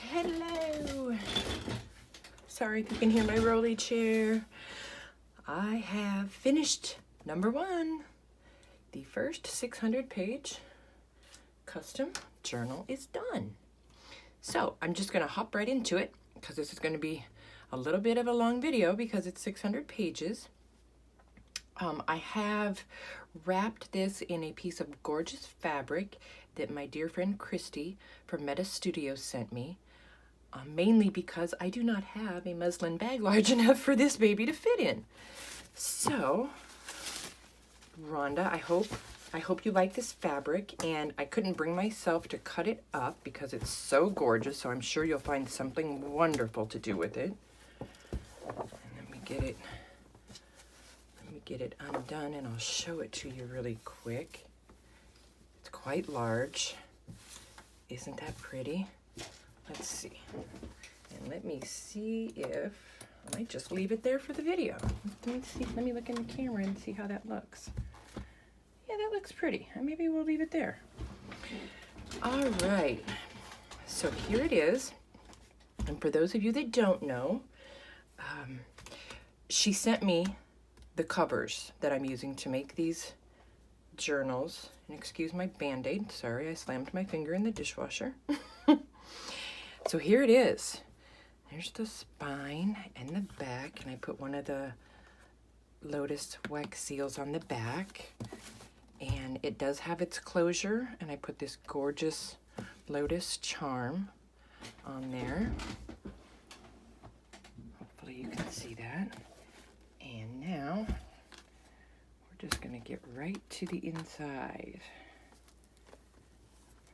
Hello. Sorry if you can hear my rolly chair. I have finished number 1. The first 600-page custom journal is done. So I'm just going to hop right into it because this is going to be a little bit of a long video because it's 600 pages. I have wrapped this in a piece of gorgeous fabric that my dear friend Christy from Meta Studios sent me, mainly because I do not have a muslin bag large enough for this baby to fit in. So, Rhonda, I hope you like this fabric, and I couldn't bring myself to cut it up because it's so gorgeous, so I'm sure you'll find something wonderful to do with it. Let me get it undone and I'll show it to you really quick. It's quite large. Isn't that pretty? Let's see. And let me see if I might just leave it there for the video. Let me see. Let me look in the camera and see how that looks. Yeah, that looks pretty. Maybe we'll leave it there. All right. So here it is. And for those of you that don't know, she sent me the covers that I'm using to make these journals. And excuse my band-aid. Sorry, I slammed my finger in the dishwasher. So here it is. There's the spine and the back, and I put one of the lotus wax seals on the back, and it does have its closure, and I put this gorgeous lotus charm on there. Hopefully you can see that. And now we're just gonna get right to the inside.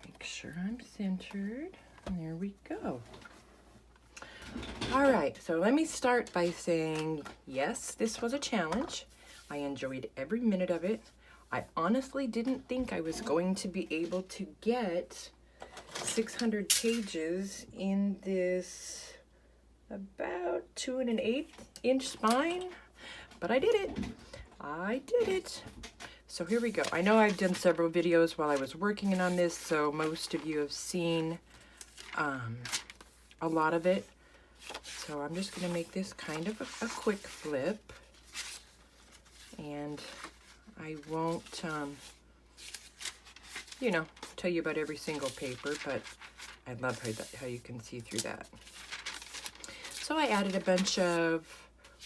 Make sure I'm centered. And there we go. All right, so let me start by saying, yes, this was a challenge. I enjoyed every minute of it. I honestly didn't think I was going to be able to get 600 pages in this about 2 1/8 inch spine, but I did it. I did it. So here we go. I know I've done several videos while I was working on this, so most of you have seen a lot of it. So I'm just going to make this kind of a quick flip, and I won't, you know, tell you about every single paper, but I love how you can see through that. So I added a bunch of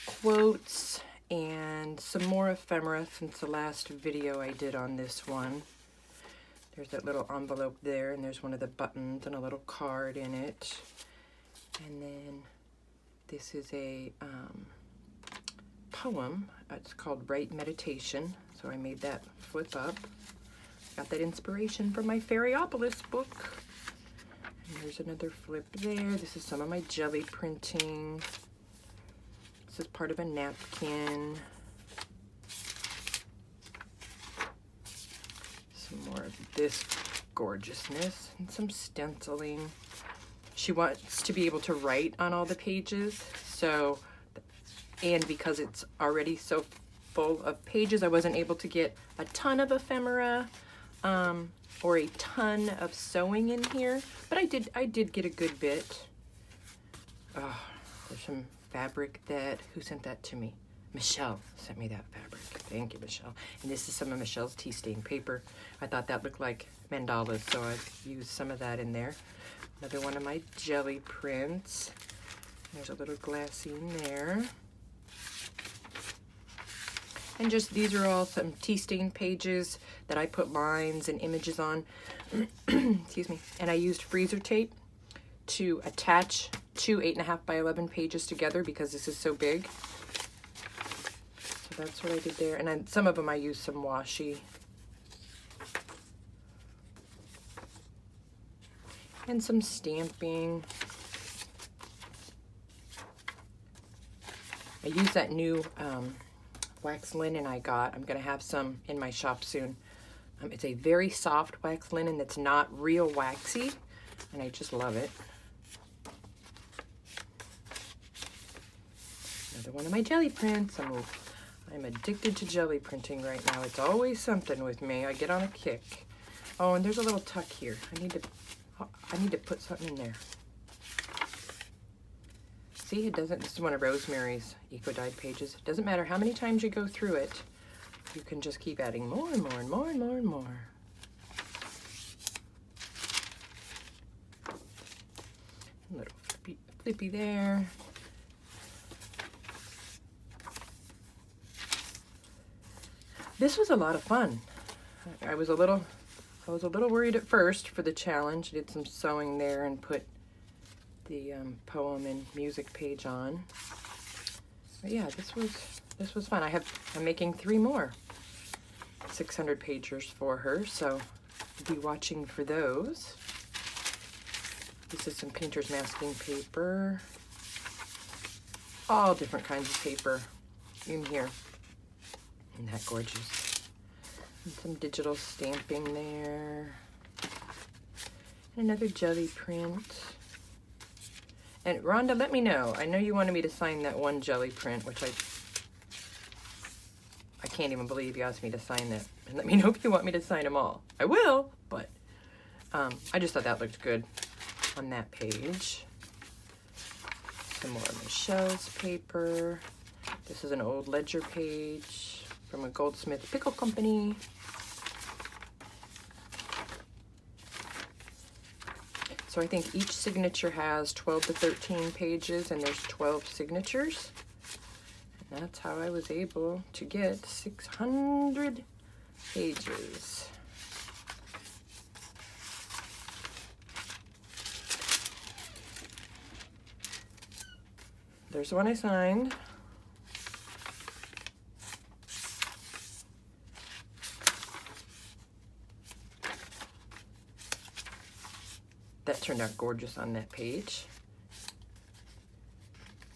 quotes and some more ephemera since the last video I did on this one. There's that little envelope there, and there's one of the buttons and a little card in it. And then this is a poem. It's called Right Meditation. So I made that flip up. Got that inspiration from my Fairyopolis book. And there's another flip there. This is some of my jelly printing. This is part of a napkin. Some more of this gorgeousness and some stenciling. She wants to be able to write on all the pages, so, and because it's already so full of pages, I wasn't able to get a ton of ephemera or a ton of sewing in here, but I did get a good bit. Oh, there's some fabric that, who sent that to me? Michelle sent me that fabric. Thank you, Michelle. And this is some of Michelle's tea stain paper. I thought that looked like mandalas, so I used some of that in there. Another one of my jelly prints. There's a little glassine there. And just, these are all some tea stain pages that I put lines and images on. Excuse me. And I used freezer tape to attach 2 8.5 by 11 pages together because this is so big. So that's what I did there. And then some of them I used some washi. And some stamping. I used that new wax linen I got. I'm going to have some in my shop soon. It's a very soft wax linen that's not real waxy, and I just love it. Another one of my jelly prints. I'm addicted to jelly printing right now. It's always something with me. I get on a kick. Oh, and there's a little tuck here. I need to put something in there. See, it doesn't, this is one of Rosemary's Eco Dyed pages. It doesn't matter how many times you go through it, you can just keep adding more and more and more and more and more. A little flippy there. This was a lot of fun. I was a little worried at first for the challenge. Did some sewing there and put the poem and music page on. But yeah, this was fun. I'm making 3 more 600 pagers for her, so be watching for those. This is some painter's masking paper. All different kinds of paper in here. Isn't that gorgeous? And some digital stamping there. And another jelly print. And Rhonda, let me know. I know you wanted me to sign that one jelly print, which I can't even believe you asked me to sign that. And let me know if you want me to sign them all. I will, but I just thought that looked good on that page. Some more Michelle's paper. This is an old ledger page from a Goldsmith Pickle Company. So I think each signature has 12 to 13 pages, and there's 12 signatures. And that's how I was able to get 600 pages. There's the one I signed. That turned out gorgeous on that page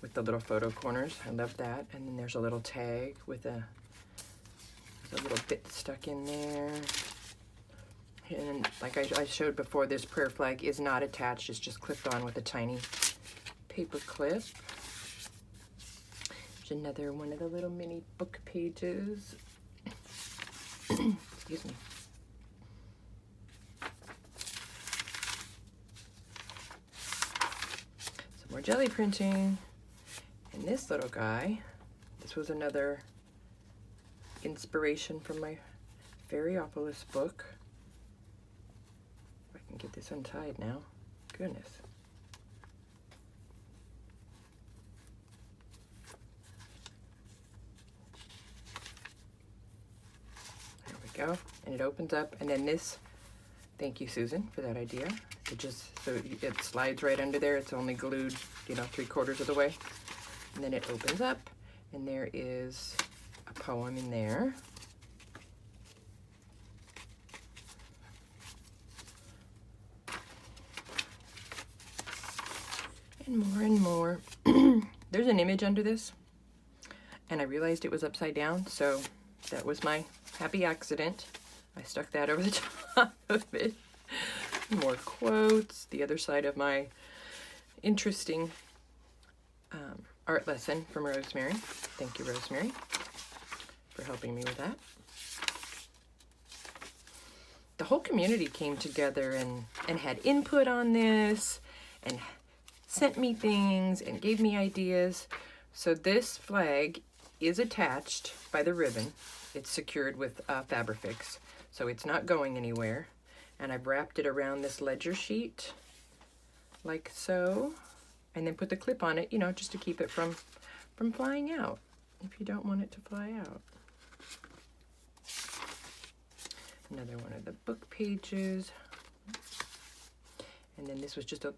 with the little photo corners. I love that. And then there's a little tag with a little bit stuck in there. And like I showed before, this prayer flag is not attached. It's just clipped on with a tiny paper clip. There's another one of the little mini book pages. Excuse me. More jelly printing. And this little guy, this was another inspiration from my Variopolis book. If I can get this untied now. Goodness. There we go. And it opens up, and then this, thank you, Susan, for that idea. It just, so it slides right under there. It's only glued, you know, 3/4 of the way. And then it opens up, and there is a poem in there. And more and more. There's an image under this, and I realized it was upside down, so that was my happy accident. I stuck that over the top of it. More quotes, the other side of my interesting art lesson from Rosemary. Thank you, Rosemary, for helping me with that. The whole community came together and had input on this and sent me things and gave me ideas. So this flag is attached by the ribbon. It's secured with Fabrifix, so it's not going anywhere. And I've wrapped it around this ledger sheet, like so, and then put the clip on it, you know, just to keep it from flying out, if you don't want it to fly out. Another one of the book pages. And then this was just a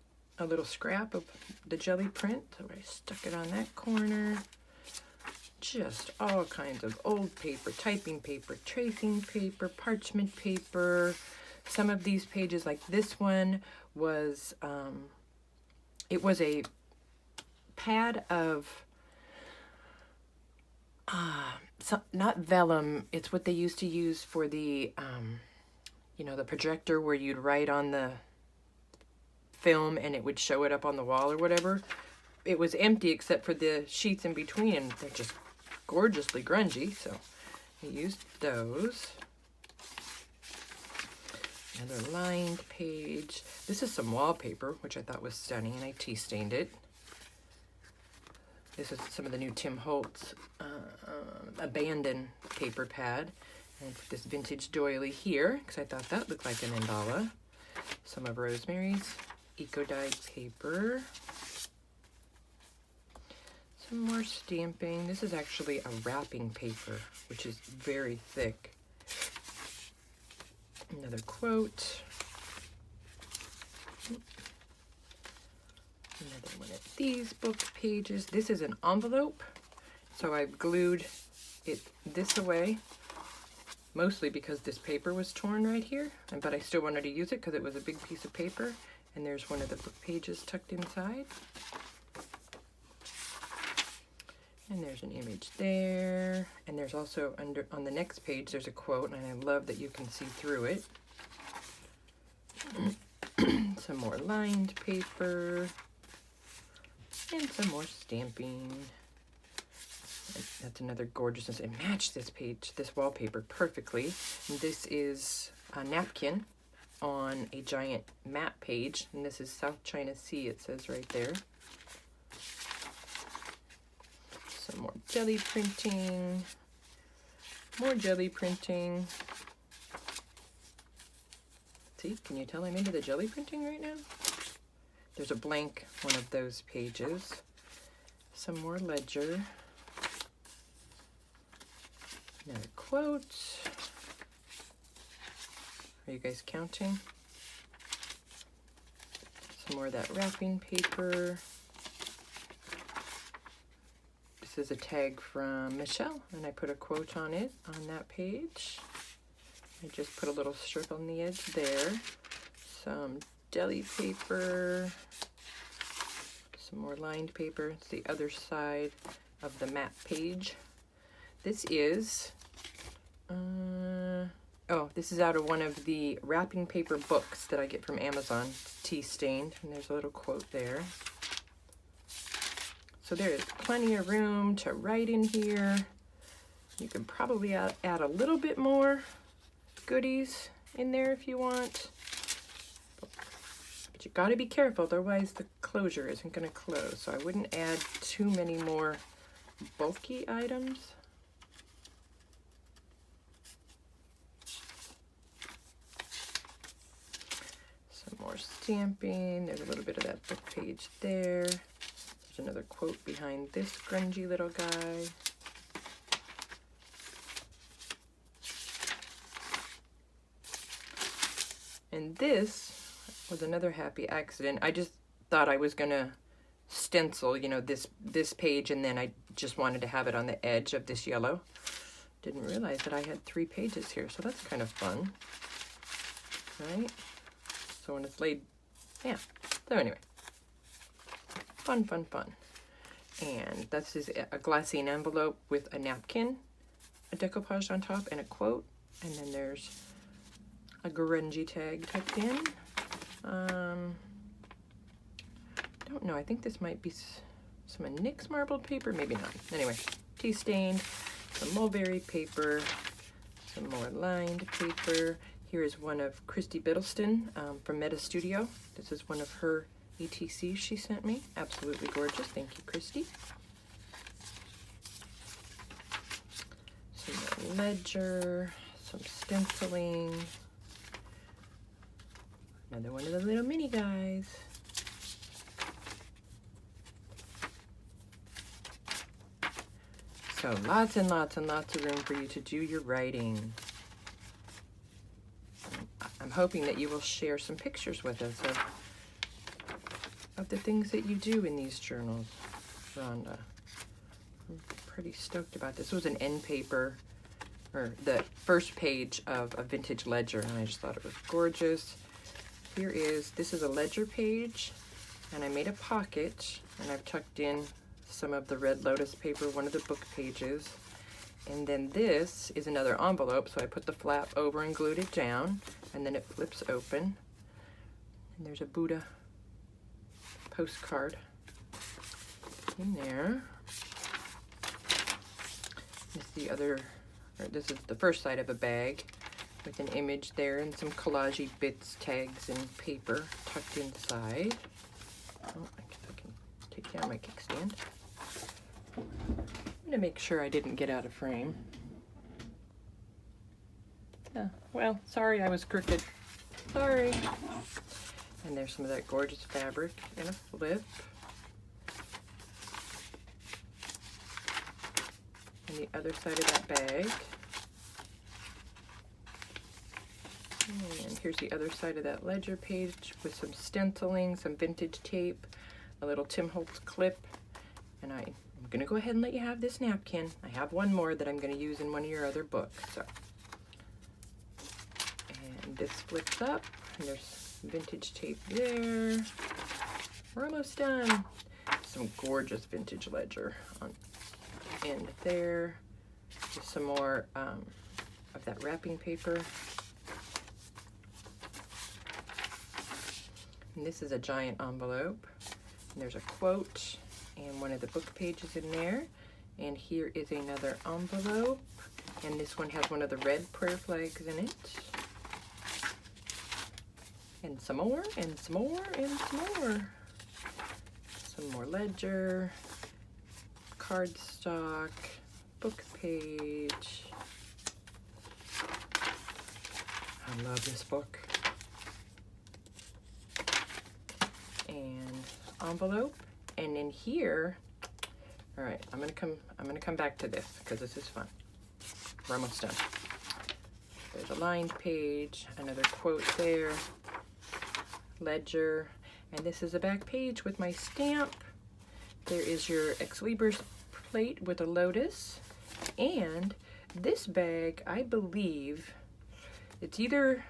little scrap of the jelly print, so I stuck it on that corner. Just all kinds of old paper, typing paper, tracing paper, parchment paper. Some of these pages, like this one, was, it was a pad of, not vellum, it's what they used to use for the, you know, the projector where you'd write on the film and it would show it up on the wall or whatever. It was empty except for the sheets in between, and they're just gorgeously grungy, so I used those. Another lined page. This is some wallpaper, which I thought was stunning, and I tea stained it. This is some of the new Tim Holtz Abandon paper pad. And I put this vintage doily here because I thought that looked like a mandala. Some of Rosemary's eco-dyed paper. Some more stamping. This is actually a wrapping paper, which is very thick. Another quote. Another one of these book pages. This is an envelope, so I've glued it this away, mostly because this paper was torn right here, but I still wanted to use it because it was a big piece of paper. And there's one of the book pages tucked inside. And there's an image there. And there's also on the next page, there's a quote, and I love that you can see through it. Some more lined paper. And some more stamping. And that's another gorgeousness. It matched this page, this wallpaper perfectly. And this is a napkin on a giant map page. And this is South China Sea, it says right there. Some more jelly printing. More jelly printing. See, can you tell I'm into the jelly printing right now? There's a blank one of those pages. Some more ledger. Another quote. Are you guys counting? Some more of that wrapping paper. This is a tag from Michelle, and I put a quote on it on that page. I just put a little strip on the edge there. Some deli paper. Some more lined paper. It's the other side of the map page. This is, this is out of one of the wrapping paper books that I get from Amazon. It's tea stained, and there's a little quote there. So there is plenty of room to write in here. You can probably add a little bit more goodies in there if you want. But you gotta be careful, otherwise the closure isn't gonna close. So I wouldn't add too many more bulky items. Some more stamping. There's a little bit of that book page there. There's another quote behind this grungy little guy. And this was another happy accident. I just thought I was gonna stencil, you know, this page, and then I just wanted to have it on the edge of this yellow. Didn't realize that I had 3 pages here, so that's kind of fun, right? So when it's laid, yeah. So anyway, fun, fun, fun. And this is a glassine envelope with a napkin, a decoupage on top, and a quote. And then there's a grungy tag tucked in. Don't know, I think this might be some of Nick's marbled paper, maybe not. Anyway, tea stained, some mulberry paper, some more lined paper. Here is one of Christy Biddleston from Meta Studio. This is one of her ETCs she sent me. Absolutely gorgeous. Thank you, Christy. Some more ledger, some stenciling. Another one of the little mini guys. So lots and lots and lots of room for you to do your writing. I'm hoping that you will share some pictures with us of the things that you do in these journals, Rhonda. I'm pretty stoked about this. This was an end paper, or the first page of a vintage ledger, and I just thought it was gorgeous. This is a ledger page, and I made a pocket, and I've tucked in some of the red lotus paper, one of the book pages. And then this is another envelope, so I put the flap over and glued it down, and then it flips open. And there's a Buddha postcard in there. This is the first side of a bag with an image there and some collagey bits, tags, and paper tucked inside. Oh, I guess I can take down my kickstand. I'm gonna make sure I didn't get out of frame. Yeah, well, sorry I was crooked. Sorry. And there's some of that gorgeous fabric in a flip. And the other side of that bag. And here's the other side of that ledger page with some stenciling, some vintage tape, a little Tim Holtz clip. And I'm gonna go ahead and let you have this napkin. I have one more that I'm gonna use in one of your other books. So, and this flips up, and there's vintage tape there. We're almost done. Some gorgeous vintage ledger on the end there. Just some more of that wrapping paper. And this is a giant envelope. And there's a quote and one of the book pages in there. And here is another envelope. And this one has one of the red prayer flags in it. And some more, and some more, and some more. Some more ledger, cardstock, book page. I love this book. And envelope, and in here, all right, I'm gonna come back to this because this is fun. We're almost done. There's a lined page, another quote there, ledger, and this is a back page with my stamp. There is your Ex Libris plate with a lotus, and this bag, I believe, it's either,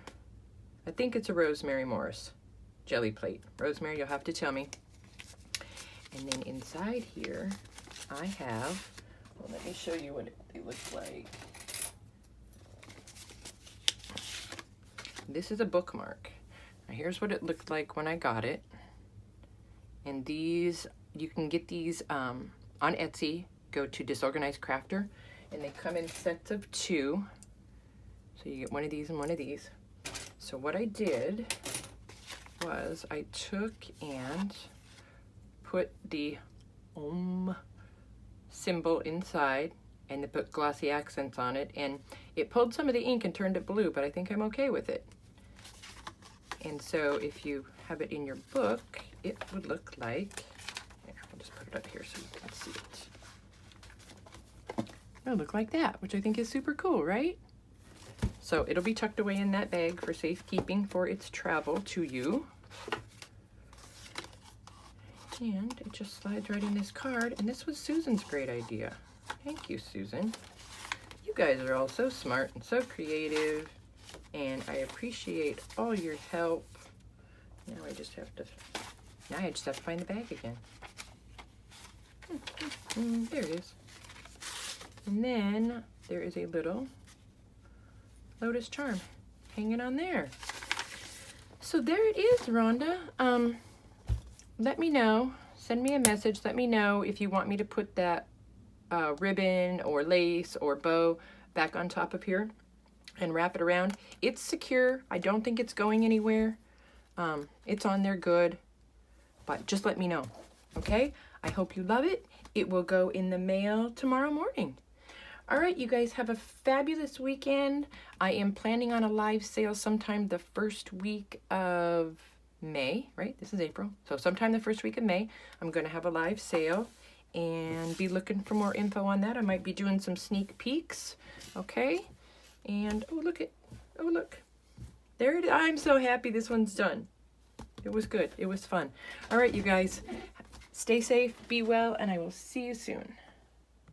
I think it's a Rosemary Morris jelly plate. Rosemary, you'll have to tell me. And then inside here, I have, well, let me show you what they look like. This is a bookmark. Now here's what it looked like when I got it. And these, you can get these on Etsy. Go to Disorganized Crafter, and they come in sets of 2. So you get one of these and one of these. So what I did was I took and put the Om symbol inside and put glossy accents on it, and it pulled some of the ink and turned it blue, but I think I'm okay with it. And so if you have it in your book, it would look like, here, I'll just put it up here so you can see it. It'll look like that, which I think is super cool, right? So it'll be tucked away in that bag for safekeeping for its travel to you. And it just slides right in this card, and this was Susan's great idea. Thank you, Susan. You guys are all so smart and so creative, and I appreciate all your help. Now I just have to find the bag again. There it is. And then there is a little lotus charm hanging on there. So there it is, Rhonda. Let me know, send me a message, let me know if you want me to put that ribbon or lace or bow back on top of here and wrap it around. It's secure. I don't think it's going anywhere. It's on there good, but just let me know, okay? I hope you love it. It will go in the mail tomorrow morning. All right, you guys have a fabulous weekend. I am planning on a live sale sometime the first week of May, right? This is April. So sometime the first week of May, I'm going to have a live sale and be looking for more info on that. I might be doing some sneak peeks, okay? And, oh, look. There it is. I'm so happy this one's done. It was good. It was fun. All right, you guys, stay safe, be well, and I will see you soon.